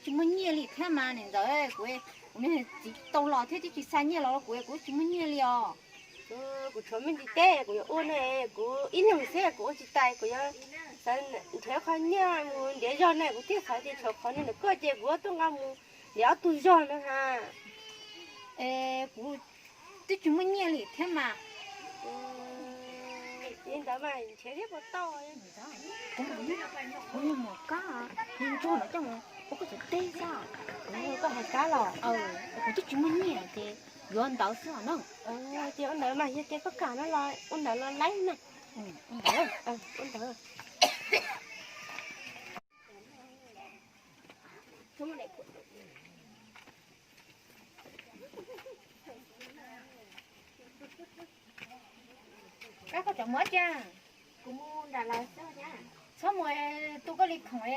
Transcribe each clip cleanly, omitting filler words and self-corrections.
chỉ muốn nhẹ đi thế mà nên rồi của mình chỉ tàu lò thế chỉ sai nhẹ lò của chỉ muốn nhẹ đi à của chúng mình đi té của ôn này của ít năm xe của chị tay của sao thế khó nhá muốn để cho này của tiếc phải thì cho khó nên là cơ chế của tôi ngắm để tôi cho nữa ha của tôi chỉ muốn nhẹ đi thế mà yên đó mà chế hết một to ấy cũng một cá nhưng cho nó trong có cái tê sao có hai cá lò của tôi chỉ muốn nhẹ thì gần đó xưa nó thì ông đỡ mà như thế có cả nó lo ông đỡ lo lấy này ông đỡ ông đỡ các con chẳng mất cha cũng đã là sao nhá sao mà tôi có lịch không ấy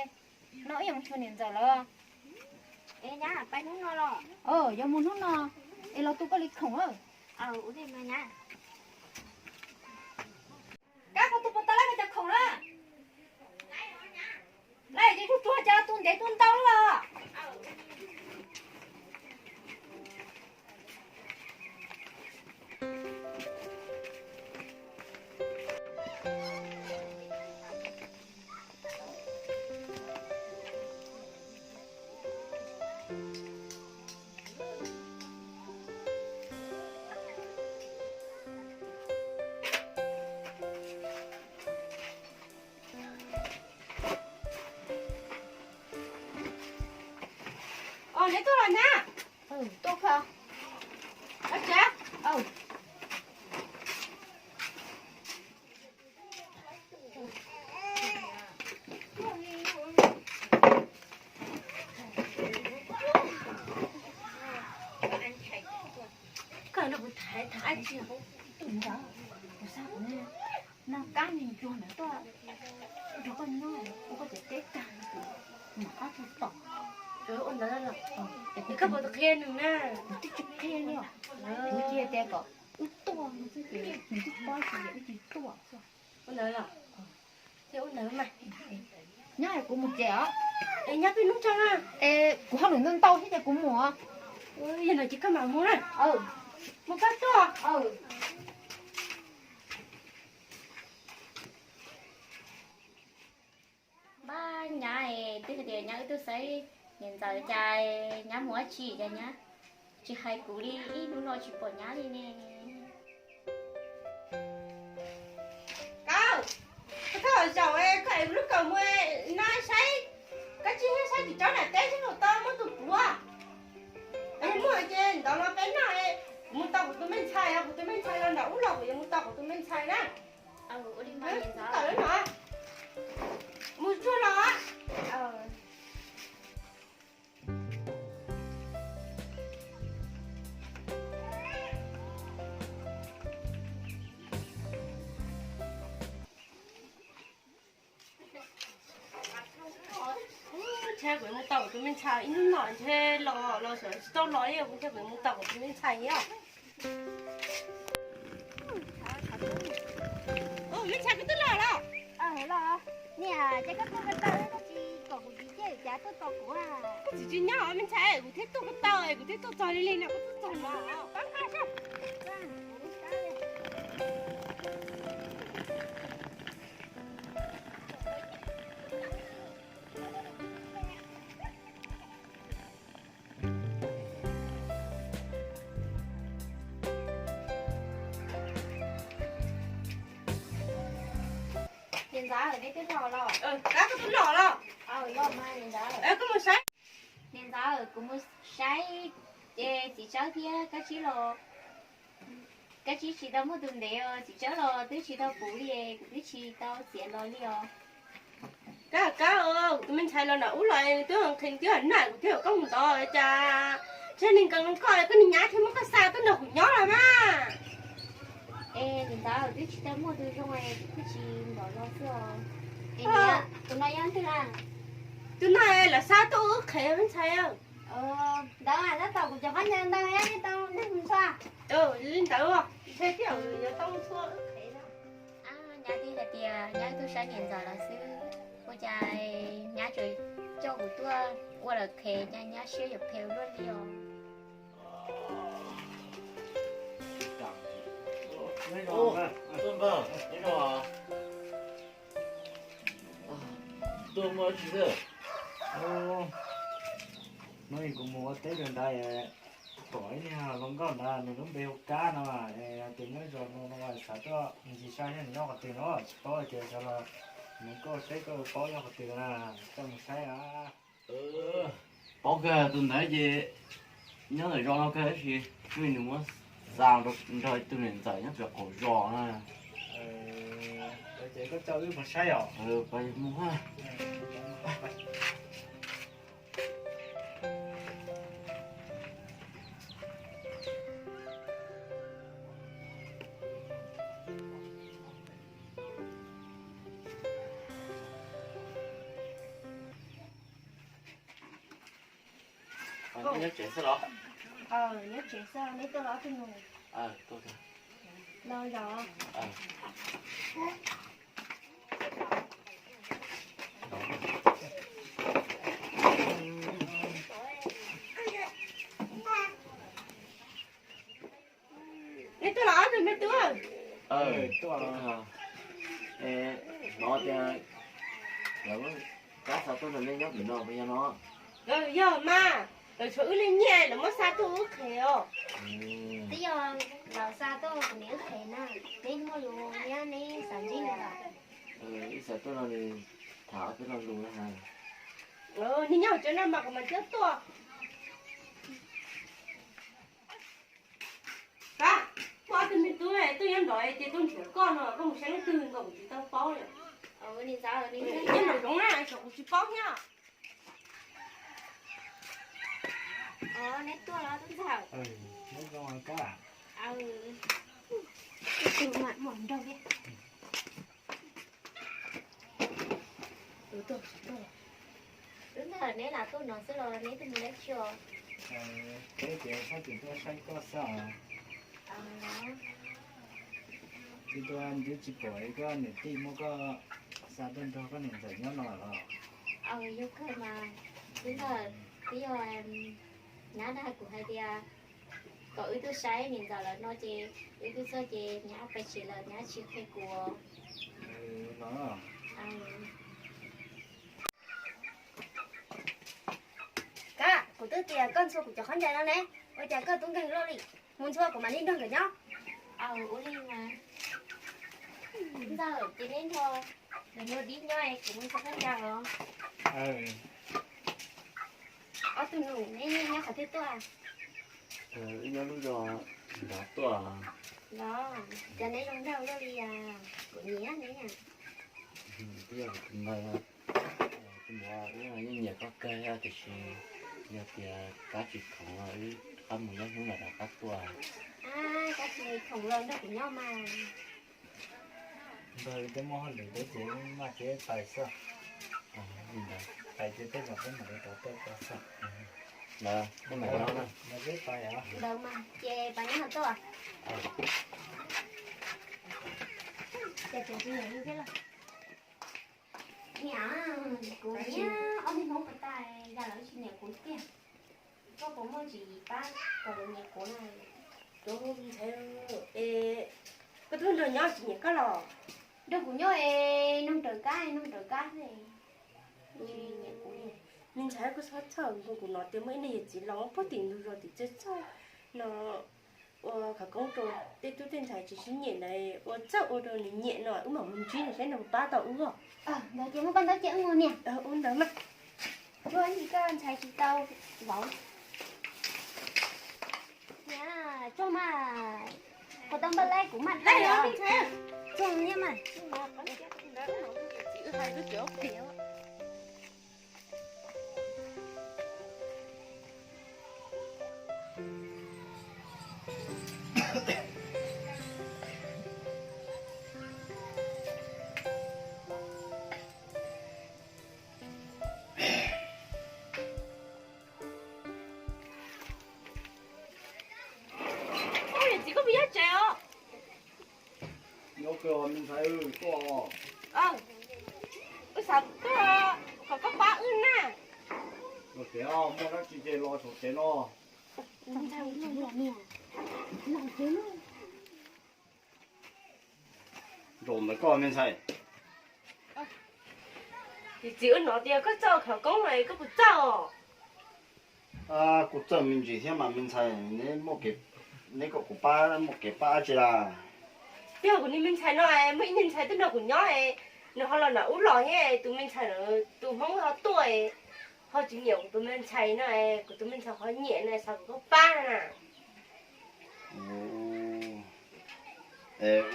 nó dùng cho nên giờ là nhá bay nó ngon rồi giờ muốn nó nó là tôi có lịch không á uống đi mà nhá các con tôi bắt tay lại cái không á lại đi chút chua cha tôi để tôi tao là lấy tôi rồi nha tôi không bác cha cái nó bị thải gì không đúng đó sao nè nó cá nhìn chua nữa tôi nó con nói có thể tết càng mà có chút tỏ ôn đó là thì các bạn thực hiện được nè tích chụp kia nè cứ chia tê có ít to nó chứ mình thích bao gì ít to ôn đó là thế ôn đó mày nhá của một trẻ nhắc cái nút cho ha của họ đừng tao thế của mùa giờ này chỉ có mà muốn này một cái to ba nhà này tức là nhà tôi thấy hiện giờ trai nhà mua chỉ cho nhá chỉ hai cú đi nó nói chỉ bỏ nhà đi nè cao cái thằng giàu ấy cái lúc cầu mua nói say cái chi say thì cháu này té chứ nó to mất tụt búa em mua trên đó nó cái này muốn tao của tôi mình xài à của tôi mình xài là nấu lẩu vậy muốn tao của tôi mình xài nè đi mà hiện giờ tao đấy mà mua chua lò thế với một tàu tụi mình xài ít nói thế lò sửa tao nói em cũng thế với một tàu tụi mình xài nhá mình xài cái tức là đó lo nè chắc các con tao nó chỉ còn một gì chứ chả có còn của chỉ chỉ nhỏ mình xài cũng thích tôi cái tàu này cũng thích tôi trò đi lên nào cũng tôi trò nó bác hai sao hiện giờ ở đây cái lò lò cá cái lò lò lò mai hiện giờ có một sáng hiện giờ ở cũng một sai chỉ cháu kia cái chỉ lò cái chỉ tao mua đường để chỉ cháu lò tới chỉ tao bù đi tới chỉ tao xẻ lò đi cá tụi mình xài lò nấu lại tôi không thành cái hình này của tôi có một to cha cho nên cần coi cái này nhá thì mất cái sao tôi nấu nhỏ là mà hiện giờ ở tới chỉ tao mua đường trong này tới chỉ bỏ lò xưa tụi này ăn thế nào tôi này là sao tôi ước khé mình xài đó là nó tàu của cho bánh nhân đâu ấy tao nó không sao lên tàu à thế kiểu giờ tao thua ước khé đó nhà đi là nhà tôi sáng hiện giờ là xứ cô trai nhà trời cho của tôi 我了看人家学有漂亮的哦。哦，孙爸，你好啊。tôi mới chỉ được. Nói cũng mua tới gần đây tuổi nha không có là mình cũng bèo cá nó mà tiền nó rồi nó sợ cho gì sai nhá nó có tiền nó có tiền cho là mình có thấy có có nhau có tiền là trong một cái à Bao giờ tôi nói gì nhớ là do nó cái gì mình đừng có sao được rồi tôi mình giải nhất việc cổ giò này chỉ có chơi một sai à phải mua ha. Nhớ chuyện sao đó? Nhớ chuyện sao mấy tôi lo tôi ngồi. Tôi thôi. Lo rồi. Mấy tôi lo rồi mấy tôi. Tôi là nó thì rồi cá sao tôi nên nhớ chuyện đó bây giờ nó. Rồi giờ mà rồi chữ lên nhà nó mất xa tôi khéo. Bây giờ lão xa tôi cũng nhớ thế nè, nên mua luôn nhá, nên sản gì nữa. Ý sợ tôi là thả tôi là luôn đó ha. Nhưng nhau chỗ nào mà còn mà chết tôi. À, qua từ mình tôi em đòi thì tôi chỉ con rồi, không sáng từ rồi chỉ tao bao rồi. Đi sao rồi đi. Nhưng mà đúng là cháu chỉ bao nhá. Nét tua lo tôi sao? nó có ngoài cá Từ mặt mỏng đâu vậy? Tôi. Đúng rồi, nếu là tôi nói sẽ là nếu tôi muốn lấy chưa. cái chuyện phát triển tôi sai có sao thì tôi ăn đứa chỉ bỏ cái nền tim nó có sao bên đó có nền giải nhớ nổi rồi Yêu cơ mà. Đúng rồi, bây giờ em nhá đã của hai tia có ý tôi sai nên giờ là nó chỉ ý tôi sao chỉ nhá phải chỉ là nhá chỉ phải của nó Cả, của tôi tiền con số của cháu khán giả đó nè. Ôi chả cơ tung gần lô đi. Muốn chua của mà lên đơn cả nhá. Ủa đi mà. Đúng rồi, chỉ nên thôi. Rồi nó đi nhau ấy cũng sẽ phát ra rồi. Tôi ngủ nên nhá phải thứ tôi à. Nhớ lúc rồi đã tôi à. Đó, giờ này trong đâu đó đi à. Của nhé đấy nha. Bây giờ cũng là cái mùa cũng là những nhà có cây thì giờ thì cá chỉ còn ở không một nhóm cũng là cá tua. Các người khổng lồ đó của nhau mà. rồi cái món này để chị mà chế tài sao Nhìn đây. tài chế tới một cái mà để tài sao Đó, cái này đó nè. mà biết tài à Đâu mà, chè bà nhá hả tôi à. Chè chè gì như thế là. Nhá, của nhá, ông không phải tài ra lấy chuyện này của kia. Có có món gì ba, có được nhà của này. Tôi không thấy cái thứ này nhau chỉ những cái lò. Đâu của nhau nông trời cá này. Nhà của này. Mình thấy cái sát thở của nó tới mấy này chỉ lo có tiền được rồi thì chết sao nó cả công trò tết tôi tên thầy chỉ xin nhẹ này chắc ô đồ này nhẹ rồi mà mình chuyên là sẽ nằm ba tàu rồi Đó chị muốn con tới chợ ngon nè. ôn đó mà Cho anh chị con xài chị tao bóng. Nha, cho mà có tấm ballet của mặt đây này đó rồi. đi thế Cho nha mà. chỉ hai đứa chỗ kiểu ôi chỉ có biết trèo nhớ cơ mình thấy có ôi sao có ba ư nè Rồi thế mua nó chỉ để lo chỗ thế lo. Làm sao cũng làm nè. Làm thế luôn. Rồi mới có mình xài. thì chữ nó thì có cho khẩu công này có một cho À, cụ cho mình chỉ thêm mà mình xài nên nếu có cụ ba một cái ba chỉ là. bây giờ của mình xài nó ấy mấy nhân xài tức là của nhỏ ấy nó họ là nó út lò ấy tụi mình xài nó tụi không họ tuổi họ chỉ nhiều của tụi mình xài nó ấy của tụi mình xài họ nhẹ này sao có ba nè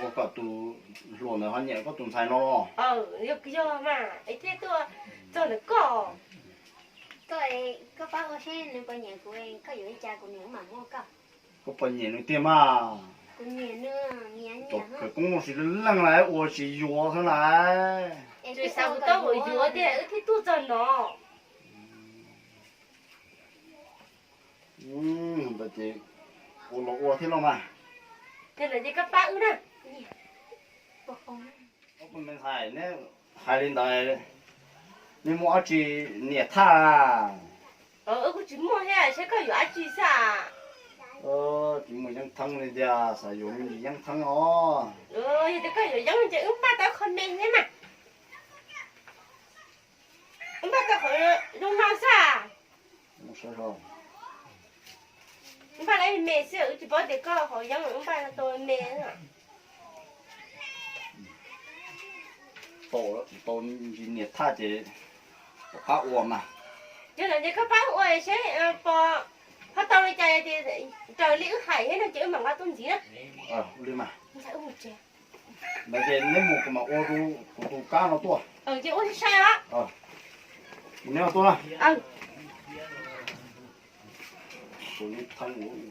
Ồ, có tụ luôn rồi hắn nhẹ có tụ xài nó. được cái mà ấy thế tôi cho nó có Có bác có xe nên có nhà của em có giữ cha của những mà mua cọc. Có bao nhiêu tiền mà. Của nhà nữa, nhà Tôi nhà cái công sự lần lại, tôi chỉ vô thôi này. rồi sao tôi ở dưới thì thế tôi cho nó Vậy thì tôi thế lo mà. thế là gì các bác nữa nè Bác không. Có mình xài nè, hai lên đây. Nhưng mà chỉ nhiệt tha. có chỉ mua hết sẽ có gì ăn chi sao Chỉ một những thằng này ra, sử dụng gì những thằng đó. thì tôi có gì giống như ứng ba tao không nên thế mà ứng ba tao phải dùng nào sao Một số rồi. ứng ba lấy mẹ sẽ chỉ bảo để có họ giống ứng ba tôi mẹ nữa Tôi chỉ nhiệt tha chỉ khá ổn mà. cho nên các bác ơi sẽ bỏ họ tao đi chạy thì trời liễu hải hết nó chữ bằng ba tuần gì đó Đi mà. sao uống chè Mấy cái nếu một cái mà ô tô cá nó to. chứ uống sao á Nếu to là. ừ Tôi thằng uống.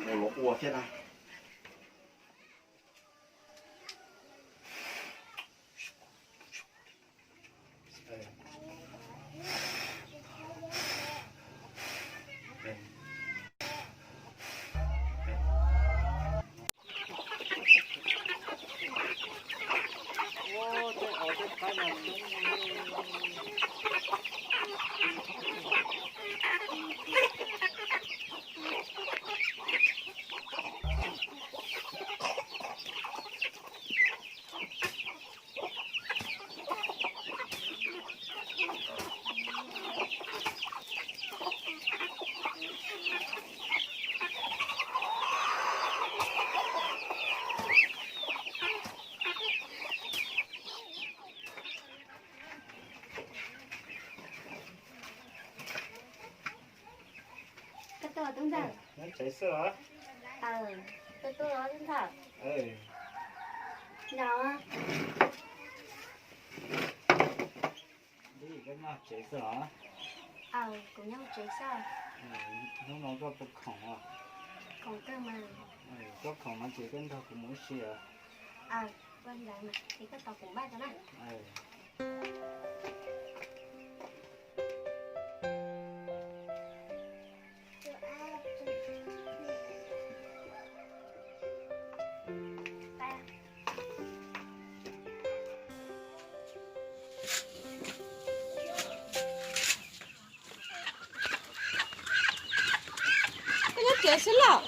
Nó ua thế nào. Cái tôi đúng thật. Nó chảy sữa. Tôi nói đúng thật. Nào á. Đi cái mà chảy sữa. Cùng nhau chơi sao? Nó có bột khổng à. Còn cơ mà. Có khổng nó chỉ cần thôi cũng muốn xìa. Vâng lại mà. Thì có tao cùng ba cho này. chè xí lọ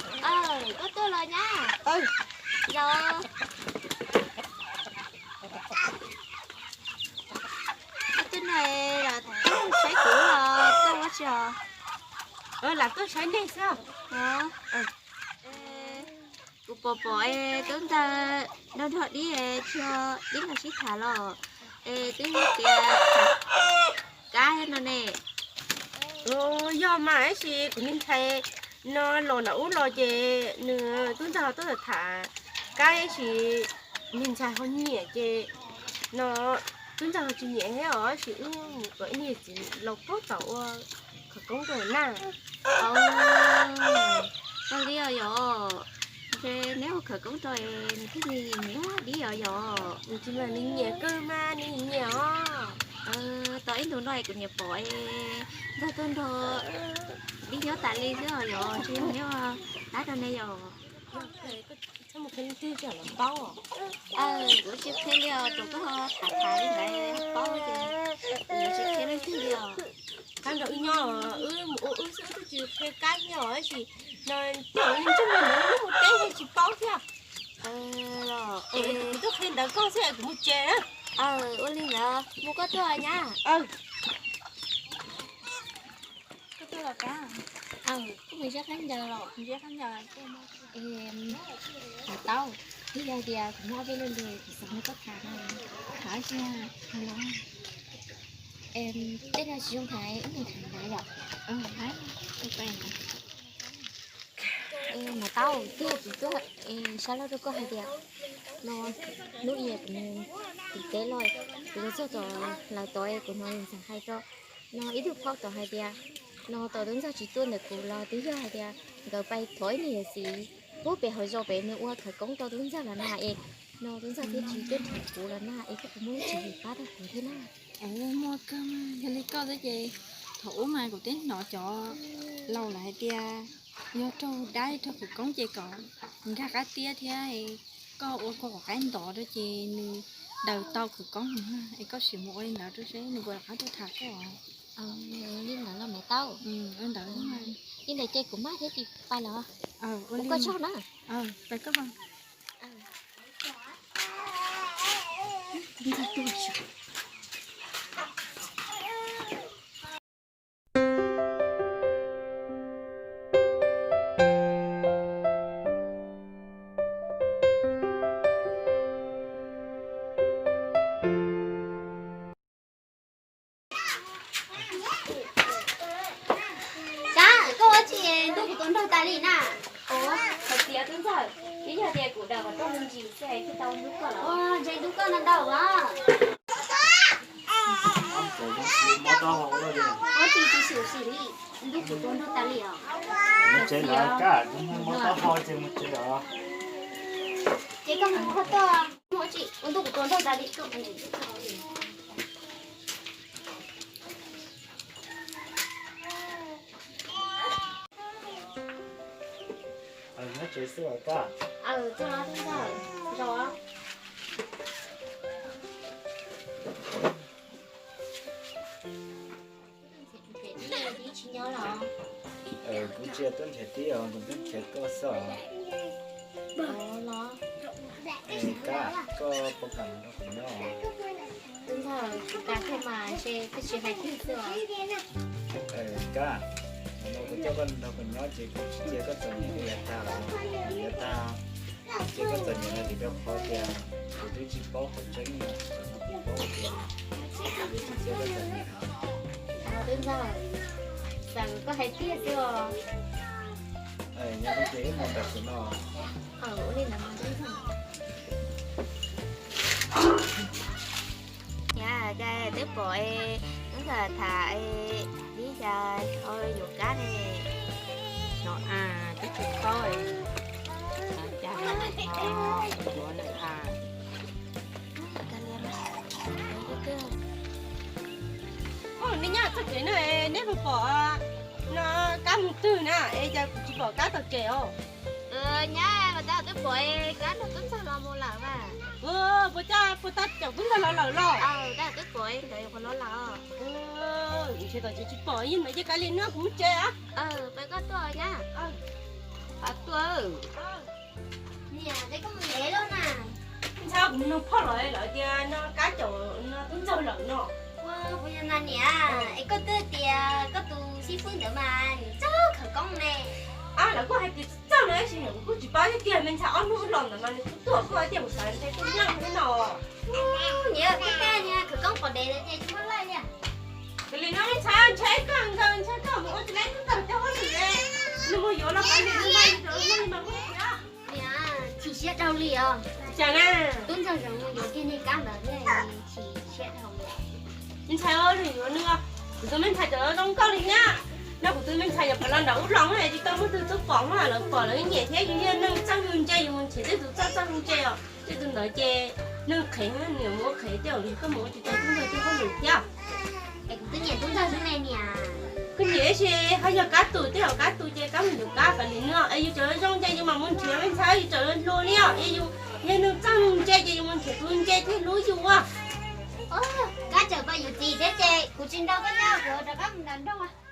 Có tôi rồi nha. Rồi. Cái này là tôi sấy cũ rồi. Tôi quá trời. là tôi thấy đây sao Cụ bỏ bỏ chúng ta đâu thôi đi cho đi là xí thả lò tiếng kia cá hết rồi nè do mà ấy gì của mình thấy nó lò nấu lò chè nửa tôi giờ tôi là thả cái ấy gì mình xài không nhẹ chè nó tôi giờ chỉ nhẹ hết ở chỉ cái này chỉ lọc tốt tàu khởi công rồi nè con đi rồi thế nếu khởi công rồi cái gì nhé đi rồi chỉ là mình nhẹ cơ mà mình nhẹ tới đồ này của nhà bội ra tên đồ đi nhớ tại ly chứ rồi chứ nếu đá ra đây rồi sao một cái tiêu chả làm bao bữa trước thế liều tụi có thả thả đi này bao chứ bữa trước thế lên thế liều Căn đầu nhỏ sữa tôi chỉ cái cá nhỏ ấy chỉ nó nhỏ lên trong mình nó một té hay chỉ bao thế rồi tôi khen đã con sẽ cũng một chè á ôn lên nữa mua có thôi nhá cái tôi là cá có mình sẽ khán giờ rồi mình sẽ khán giả tao bây giờ thì cũng nói với lên thì sao nó có khả năng hỏi cho hello em tên là chị Dung Thái ứng người thành đại rồi thấy tôi quen rồi mà tao cứ sao nó đâu có hay đẹp nó lúc gì cũng thực tế rồi bây giờ cho là tôi của nó sẽ hay cho nó ít được phao tao hay đẹp nó tao đứng ra chỉ tuân được của lo tí giờ hay đẹp rồi bay thổi này gì bố bé hỏi do bé nữa qua thời công tao đứng ra là na nó đứng ra thế chỉ tuân thành của là na cái cũng muốn chỉ phá được của thế nào mua cơm cho lấy con cái gì thủ mà của tiếng nọ cho lâu lại tia do trâu đá cho của con chơi còn ra cá tia thì có cái đỏ đó chị đầu tao của con ha có sự mua anh đỡ tôi sẽ vừa cá tôi thả cái nhưng là mẹ tao anh đỡ nhưng này chơi cũng mát thế thì phải là cũng có chót nữa phải có không đi ra tôi sợ bây giờ thì của đầu vào trong mình chỉ sẽ cái tao đúng cả ôi chạy đúng con lần đầu á ôi chị xỉu xỉ đi lúc của tôi nó ta liền một chế là cả nhưng mà tao hỏi chế một chế đó chị có muốn hot to mỗi chị lúc của tôi nó ta liền cộng này nó chế sữa cả cho nó đúng rồi chị nhớ là cũng chia tuần thể tiêu cũng tuần thể cơ sở nó cả có bốc cầm nó cũng nhỏ đúng rồi ta không mà chơi cái chuyện này thích rồi cả nó cũng cho con nó cũng nói chỉ chia có tuần những cái ta là người ta chỉ có tuần những cái thì có khó tiền thì tôi chỉ có một tránh mà có một tiền chỉ có tuần đúng rồi rằng có hay tiếc chưa nhà con chế một đặc của nó nên là đúng rồi nhà cái tiếp của đúng là thả đi ra ôi dục cá này nó cái chuyện coi chả nó của này nếu nhá chắc cái này nếu mà bỏ nó cá một từ nè emจะchỉ bỏ cá tàu chèo nhá mà tao tiếp của cá nó cũng sao lo mua lợn mà bữa ta chẳng cũng là lỡ tao tiếp của để còn lo lợn chỉ tao chỉ bỏ nhưng mà cái cá lên nó cũng chè á phải có tôi nhá tôi nè đây có một lẻ luôn nè sao cũng nó phá lại kia nó cá chậu nó cũng sao lợn nó bây giờ nè ấy có tư tiền có tu xí phương nữa mà chắc khởi công nè là có hai tiền sao đấy thì cũng chỉ bao nhiêu tiền mình sao ăn nuôi lợn mà mình cũng tuổi có tiền một sản thì cũng nhang thế nào nhớ cái nha khởi công còn để để chúng nó lại nha cái này nó mới trái càng một con lấy cũng tầm cho hết rồi nó mua vô nó phải đi nó bay rồi mà nè chỉ sẽ đâu liền chẳng à tuấn rằng mua vô cái này cam là cái này chỉ sẽ đâu mình xài ơi thì nữa tụi mình xài cho nó có đi nhá nó của tụi mình xài nhập vào đầu lòng này thì tao mới từ từ phỏng mà nó phỏng nó nhẹ thế như nó trang hương chơi mình chỉ để tụi trang hương chơi à chứ tụi nó chơi nó khé nhiều mua khé tiểu thì có mua thì tụi chúng tôi chưa có được chưa em cũng tự nhiên tuấn rằng này nè cái gì chứ hay là cá tủi tiểu cá tủi chơi cá mình được cá cả liền nữa ấy cho nó trong chơi nhưng mà muốn chơi mình sao thì chơi luôn nhá ấy như nó trang hương chơi chơi mình chỉ tuần chơi thế lúa dù à cá chở bao nhiêu chị thế chị của trình đâu có nhau của đó có mình đâu à